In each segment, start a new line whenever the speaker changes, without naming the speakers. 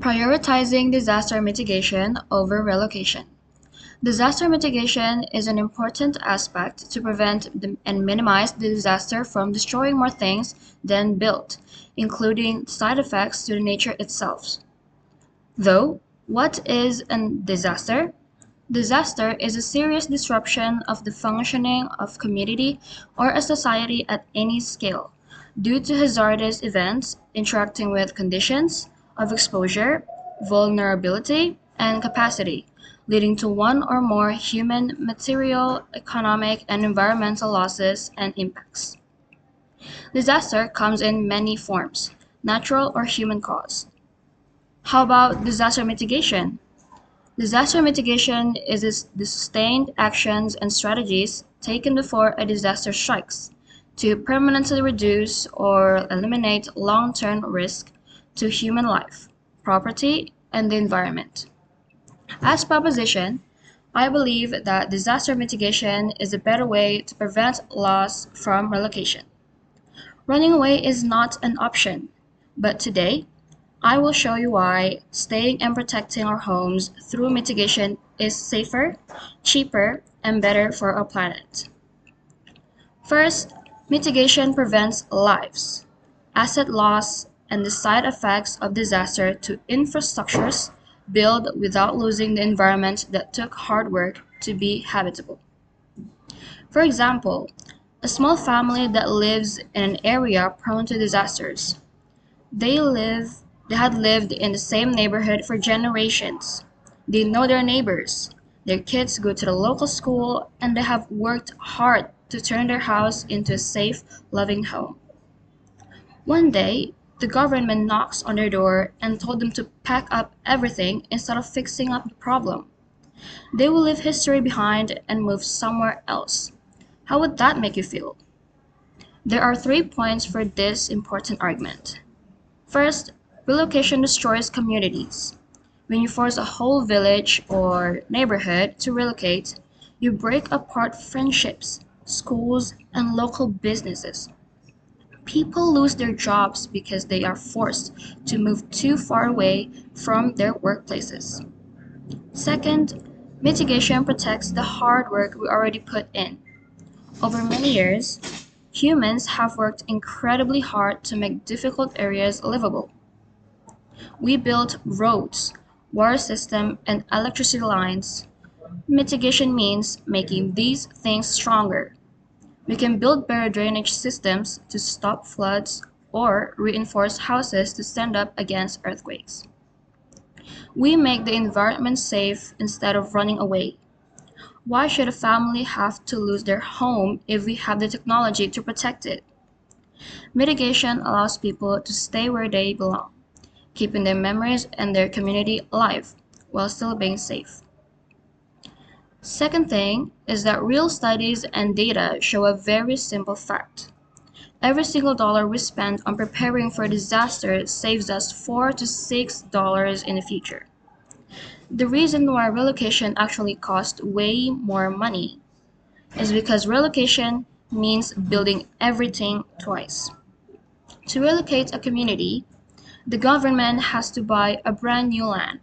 Prioritizing disaster mitigation over relocation. Disaster mitigation is an important aspect to prevent and minimize the disaster from destroying more things than built, including side effects to the nature itself. Though, what is a disaster? Disaster is a serious disruption of the functioning of community or a society at any scale due to hazardous events interacting with conditions of exposure, vulnerability, and capacity, leading to one or more human, material, economic, and environmental losses and impacts. Disaster comes in many forms, natural or human caused. How about disaster mitigation? Disaster mitigation is the sustained actions and strategies taken before a disaster strikes to permanently reduce or eliminate long-term risk to human life, property, and the environment. As proposition, I believe that disaster mitigation is a better way to prevent loss from relocation. Running away is not an option, but today I will show you why staying and protecting our homes through mitigation is safer, cheaper, and better for our planet. First, mitigation prevents lives, asset loss, and the side effects of disaster to infrastructures built without losing the environment that took hard work to be habitable. For example, a small family that lives in an area prone to disasters. They had lived in the same neighborhood for generations. They know their neighbors. Their kids go to the local school and they have worked hard to turn their house into a safe, loving home. One day, the government knocks on their door and told them to pack up everything instead of fixing up the problem. They will leave history behind and move somewhere else. How would that make you feel? There are 3 points for this important argument. First, relocation destroys communities. When you force a whole village or neighborhood to relocate, you break apart friendships, schools, and local businesses. People lose their jobs because they are forced to move too far away from their workplaces. Second, mitigation protects the hard work we already put in. Over many years, humans have worked incredibly hard to make difficult areas livable. We built roads, water system, and electricity lines. Mitigation means making these things stronger. We can build better drainage systems to stop floods or reinforce houses to stand up against earthquakes. We make the environment safe instead of running away. Why should a family have to lose their home if we have the technology to protect it? Mitigation allows people to stay where they belong, keeping their memories and their community alive while still being safe. Second thing is that real studies and data show a very simple fact. Every single dollar we spend on preparing for a disaster saves us $4 to $6 in the future. The reason why relocation actually costs way more money is because relocation means building everything twice. To relocate a community, the government has to buy a brand new land.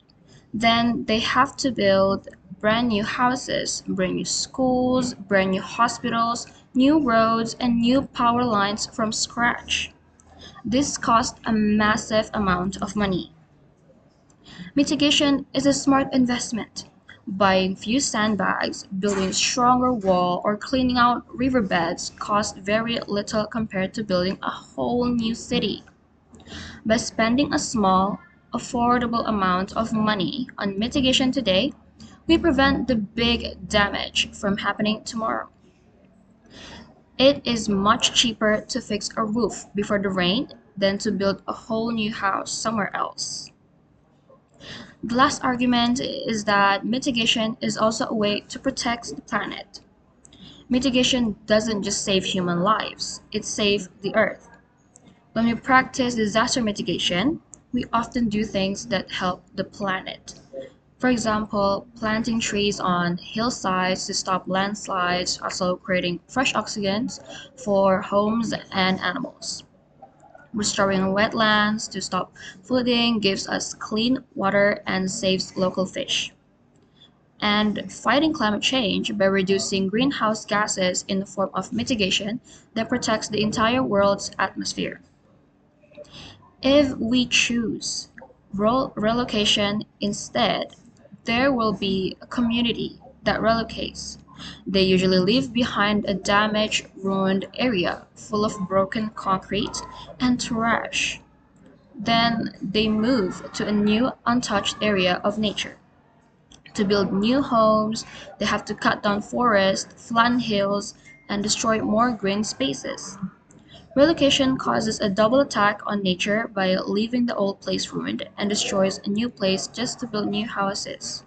Then they have to build brand new houses, brand new schools, brand new hospitals, new roads, and new power lines from scratch. This costs a massive amount of money. Mitigation is a smart investment. Buying few sandbags, building a stronger wall, or cleaning out riverbeds cost very little compared to building a whole new city. By spending a small, affordable amount of money on mitigation today, we prevent the big damage from happening tomorrow. It is much cheaper to fix a roof before the rain than to build a whole new house somewhere else. The last argument is that mitigation is also a way to protect the planet. Mitigation doesn't just save human lives, it saves the earth. When we practice disaster mitigation, we often do things that help the planet. For example, planting trees on hillsides to stop landslides, also creating fresh oxygen for homes and animals. Restoring wetlands to stop flooding gives us clean water and saves local fish. And fighting climate change by reducing greenhouse gases in the form of mitigation that protects the entire world's atmosphere. If we choose relocation instead, there will be a community that relocates. They usually leave behind a damaged, ruined area full of broken concrete and trash. Then they move to a new, untouched area of nature. To build new homes, they have to cut down forests, flatten hills, and destroy more green spaces. Relocation causes a double attack on nature by leaving the old place ruined and destroys a new place just to build new houses.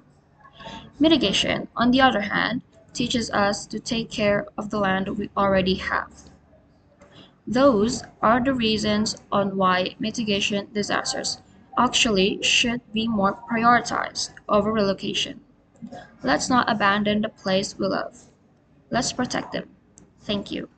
Mitigation, on the other hand, teaches us to take care of the land we already have. Those are the reasons on why mitigation disasters actually should be more prioritized over relocation. Let's not abandon the place we love. Let's protect them. Thank you.